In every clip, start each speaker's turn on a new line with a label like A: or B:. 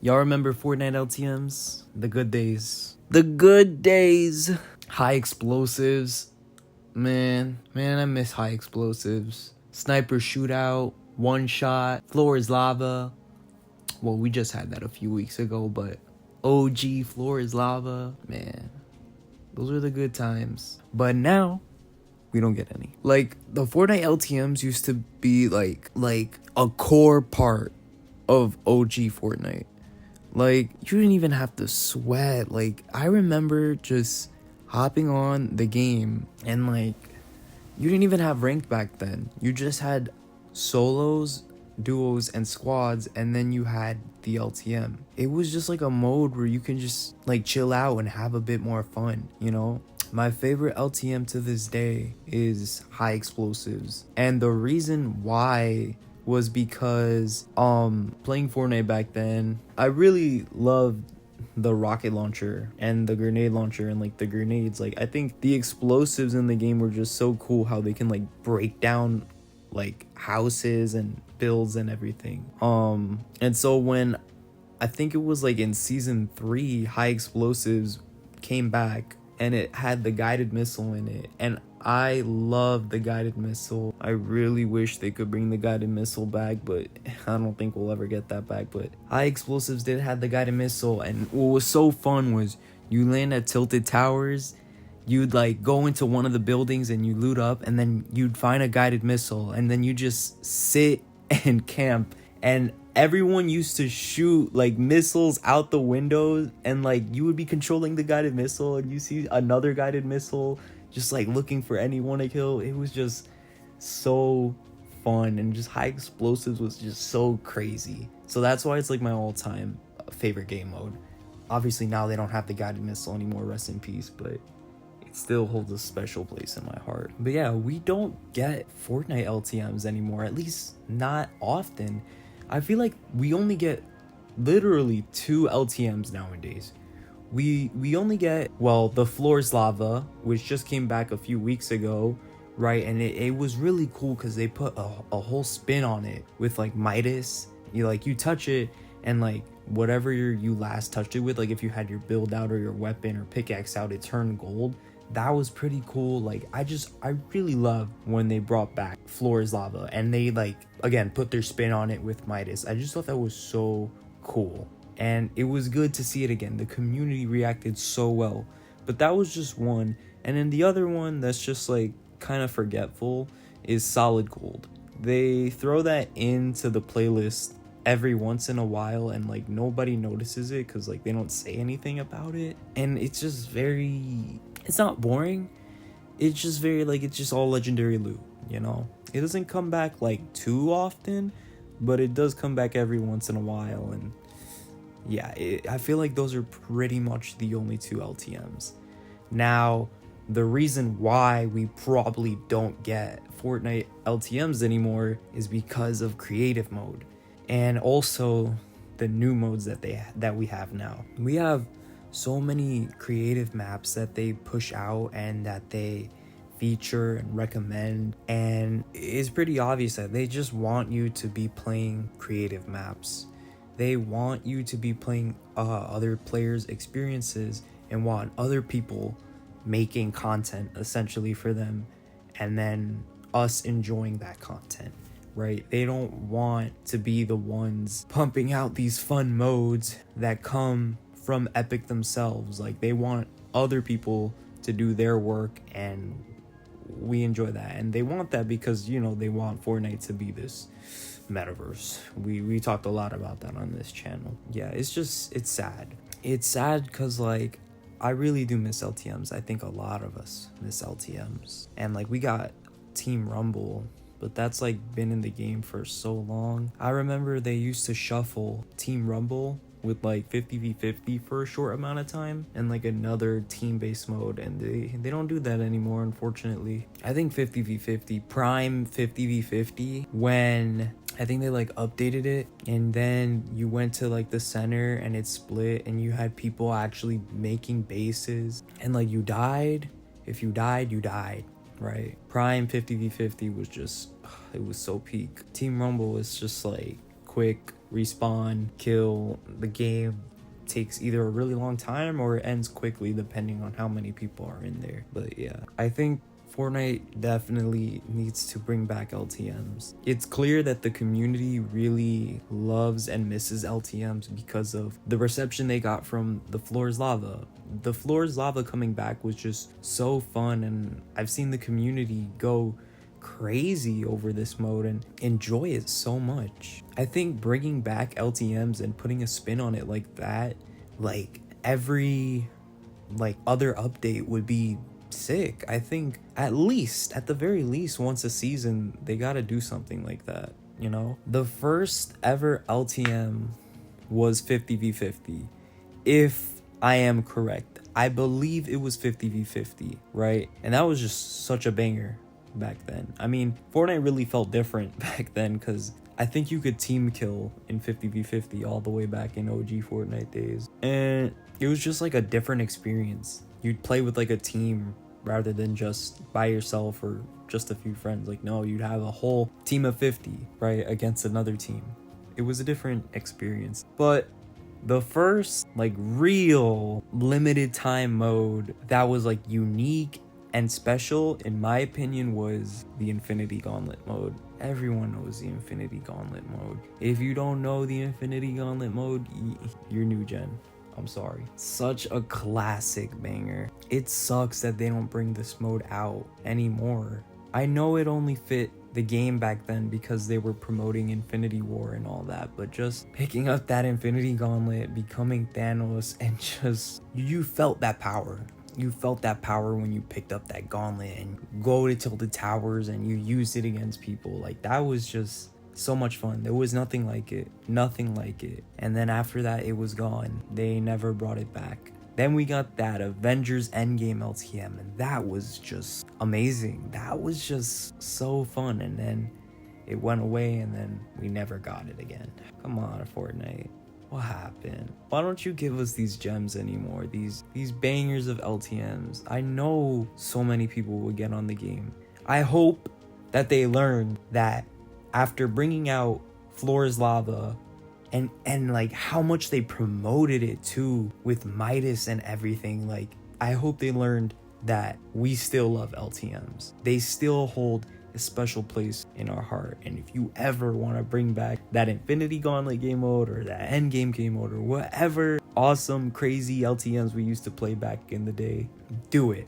A: Y'all remember Fortnite LTMs? The good days. The good days. High explosives. Man, I miss high explosives. Sniper shootout, one shot, floor is lava. Well, we just had that a few weeks ago, but OG floor is lava. Man, those were the good times. But now, we don't get any. Like, the Fortnite LTMs used to be like a core part of OG Fortnite. Like, you didn't even have to sweat. Like, I remember just hopping on the game and like, you didn't even have ranked back then. You just had solos, duos, and squads, and then you had the LTM. It was just like a mode where you can just like chill out and have a bit more fun, you know? My favorite LTM to this day is high explosives. And the reason why was because playing Fortnite back then, I really loved the rocket launcher and the grenade launcher and like the grenades. Like, I think the explosives in the game were just so cool, how they can like break down like houses and builds and everything. And so when I think it was like in season 3, high explosives came back and it had the guided missile in it, and I love the guided missile. I really wish they could bring the guided missile back, but I don't think we'll ever get that back. But high explosives did have the guided missile, and what was so fun was you land at tilted towers, you'd like go into one of the buildings and you loot up, and then you'd find a guided missile, and then you just sit and camp, and everyone used to shoot like missiles out the windows, and like you would be controlling the guided missile and you see another guided missile just like looking for anyone to kill. It was just so fun, and just high explosives was just so crazy. So that's why it's like my all-time favorite game mode. Obviously now they don't have the guided missile anymore, rest in peace, but it still holds a special place in my heart. But yeah, we don't get Fortnite LTMs anymore, at least not often. I feel like we only get literally 2 LTMs nowadays. We only get, well, the floor's lava, which just came back a few weeks ago, right? And it was really cool because they put a whole spin on it with like Midas. You touch it, and like whatever you last touched it with, like if you had your build out or your weapon or pickaxe out, it turned gold. That was pretty cool. Like, I really love when they brought back floor's lava and they like again put their spin on it with Midas. I just thought that was so cool, and it was good to see it again. The community reacted so well. But that was just one. And then the other one that's just like kind of forgetful is solid gold. They throw that into the playlist every once in a while, and like nobody notices it because like they don't say anything about it, and it's just very, it's not boring, it's just very like, it's just all legendary loot, you know? It doesn't come back like too often, but it does come back every once in a while. And yeah, I feel like those are pretty much the only 2 LTMs. Now, the reason why we probably don't get Fortnite LTMs anymore is because of creative mode, and also the new modes that we have now. We have so many creative maps that they push out and that they feature and recommend, and it's pretty obvious that they just want you to be playing creative maps. They want you to be playing other players' experiences and want other people making content essentially for them, and then us enjoying that content, right? They don't want to be the ones pumping out these fun modes that come from Epic themselves. Like, they want other people to do their work, and we enjoy that. And they want that because, you know, they want Fortnite to be this metaverse. We talked a lot about that on this channel. Yeah, it's sad. It's sad because like I really do miss LTMs. I think a lot of us miss LTMs. And like, we got Team Rumble, but that's like been in the game for so long. I remember they used to shuffle Team Rumble with like 50v50 for a short amount of time and like another team-based mode, and they don't do that anymore, unfortunately. I think 50v50, prime 50v50, when I think they like updated it, and then you went to like the center and it split, and you had people actually making bases, and like you died. If you died, you died, right? Prime 50v50 was just, it was so peak. Team Rumble was just like quick, respawn, kill. The game takes either a really long time or it ends quickly depending on how many people are in there. But yeah, I think Fortnite definitely needs to bring back LTMs. It's clear that the community really loves and misses LTMs because of the reception they got from the Floor is Lava. The Floor is Lava coming back was just so fun, and I've seen the community go crazy over this mode and enjoy it so much. I think bringing back LTMs and putting a spin on it like that, like every other update, would be sick. I think at the very least once a season they gotta do something like that, you know? The first ever LTM was 50v50, if I am correct. I believe it was 50v50, right? And that was just such a banger back then. I mean, Fortnite really felt different back then because I think you could team kill in 50v50 all the way back in OG Fortnite days, and it was just like a different experience. You'd play with like a team rather than just by yourself or just a few friends. Like, no, you'd have a whole team of 50, right, against another team. It was a different experience. But the first like real limited time mode that was like unique and special, in my opinion, was the Infinity Gauntlet mode. Everyone knows the Infinity Gauntlet mode. If you don't know the Infinity Gauntlet mode, you're new gen. I'm sorry. Such a classic banger. It sucks that they don't bring this mode out anymore. I know it only fit the game back then because they were promoting Infinity War and all that, but just picking up that Infinity Gauntlet, becoming Thanos, and just, you felt that power. You felt that power when you picked up that gauntlet and go to Tilted Towers and you used it against people. Like, that was just so much fun. There was nothing like it. Nothing like it. And then after that, it was gone. They never brought it back. Then we got that Avengers Endgame LTM, and that was just amazing. That was just so fun. And then it went away, and then we never got it again. Come on, Fortnite. What happened? Why don't you give us these gems anymore? These bangers of LTMs. I know so many people will get on the game. I hope that they learn that after bringing out Floor is Lava and like how much they promoted it too with Midas and everything, like I hope they learned that we still love LTMs. They still hold a special place in our heart. And if you ever want to bring back that Infinity Gauntlet game mode or that Endgame game mode or whatever awesome crazy LTMs we used to play back in the day, do it.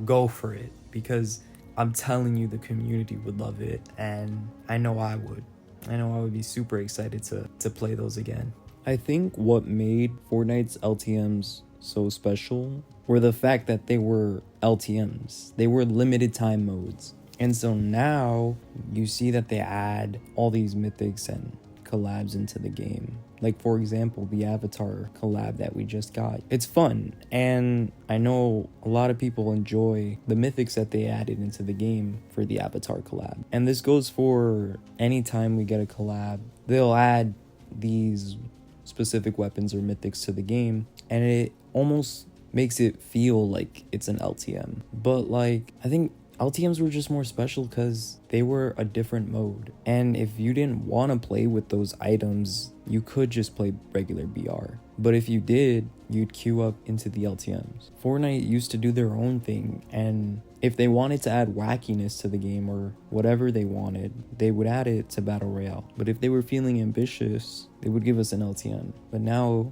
A: Go for it, because I'm telling you the community would love it, and I know I would. I know I would be super excited to play those again. I think what made Fortnite's LTMs so special were the fact that they were LTMs. They were limited time modes. And so now you see that they add all these mythics and collabs into the game. Like, for example, the Avatar collab that we just got. It's fun, and I know a lot of people enjoy the mythics that they added into the game for the Avatar collab. And this goes for any time we get a collab. They'll add these specific weapons or mythics to the game, and it almost makes it feel like it's an LTM. But like, I think LTMs were just more special because they were a different mode. And if you didn't want to play with those items, you could just play regular BR. But if you did, you'd queue up into the LTMs. Fortnite used to do their own thing, and if they wanted to add wackiness to the game or whatever they wanted, they would add it to Battle Royale. But if they were feeling ambitious, they would give us an LTM. But now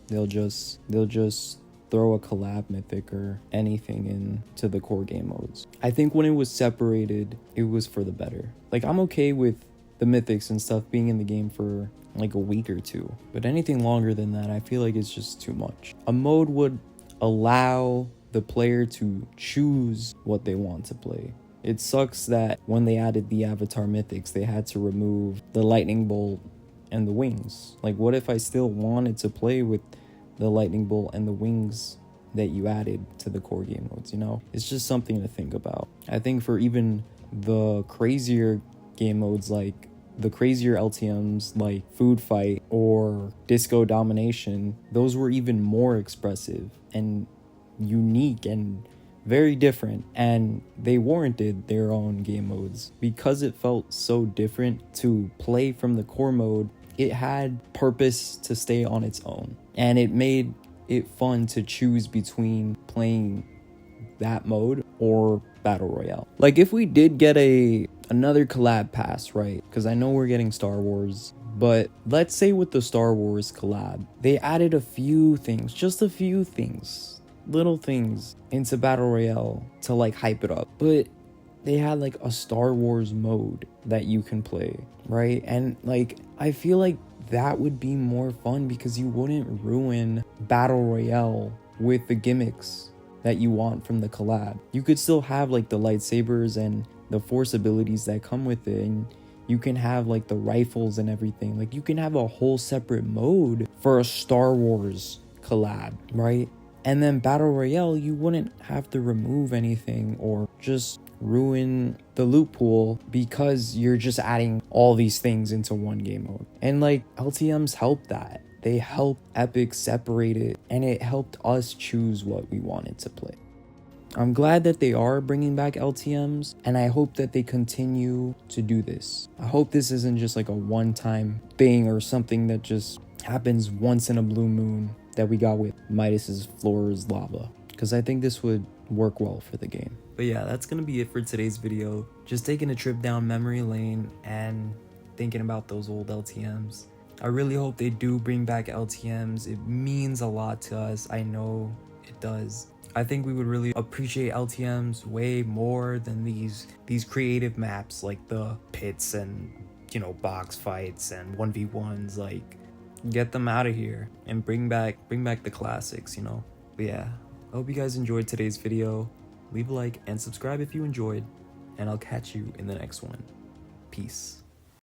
A: they'll just throw a collab mythic or anything into the core game modes. I think when it was separated, it was for the better. Like, I'm okay with the mythics and stuff being in the game for like a week or two, but anything longer than that, I feel like it's just too much. A mode would allow the player to choose what they want to play. It sucks that when they added the Avatar mythics, they had to remove the lightning bolt and the wings. Like, what if I still wanted to play with the lightning bolt and the wings that you added to the core game modes, you know? It's just something to think about. I think for even the crazier game modes, like the crazier LTMs like Food Fight or Disco Domination, those were even more expressive and unique and very different, and they warranted their own game modes because it felt so different to play from the core mode it had purpose to stay on its own, and it made it fun to choose between playing that mode or battle royale. Like if we did get another collab pass, right? Because I know we're getting Star Wars, but let's say with the Star Wars collab, they added a few things, just a few things, little things into battle royale to like hype it up. But they had like a Star Wars mode that you can play, right? And like I feel like that would be more fun because you wouldn't ruin battle royale with the gimmicks that you want from the collab. You could still have like the lightsabers and the force abilities that come with it, and you can have like the rifles and everything. Like you can have a whole separate mode for a Star Wars collab, right? And then battle royale, you wouldn't have to remove anything or just ruin the loot pool because you're just adding all these things into one game mode. And like LTMs help that. They help Epic separate it, and it helped us choose what we wanted to play. I'm glad that they are bringing back LTMs, and I hope that they continue to do this. I hope this isn't just like a one-time thing or something that just happens once in a blue moon that we got with Midas's Floor is Lava, because I think this would work well for the game. But yeah, that's gonna be it for today's video. Just taking a trip down memory lane and thinking about those old LTMs. I really hope they do bring back LTMs. It means a lot to us. I know it does. I think we would really appreciate LTMs way more than these creative maps like the pits and, you know, box fights and 1v1s. Like, get them out of here and bring back the classics, you know. But yeah, I hope you guys enjoyed today's video. Leave a like and subscribe if you enjoyed, and I'll catch you in the next one. Peace.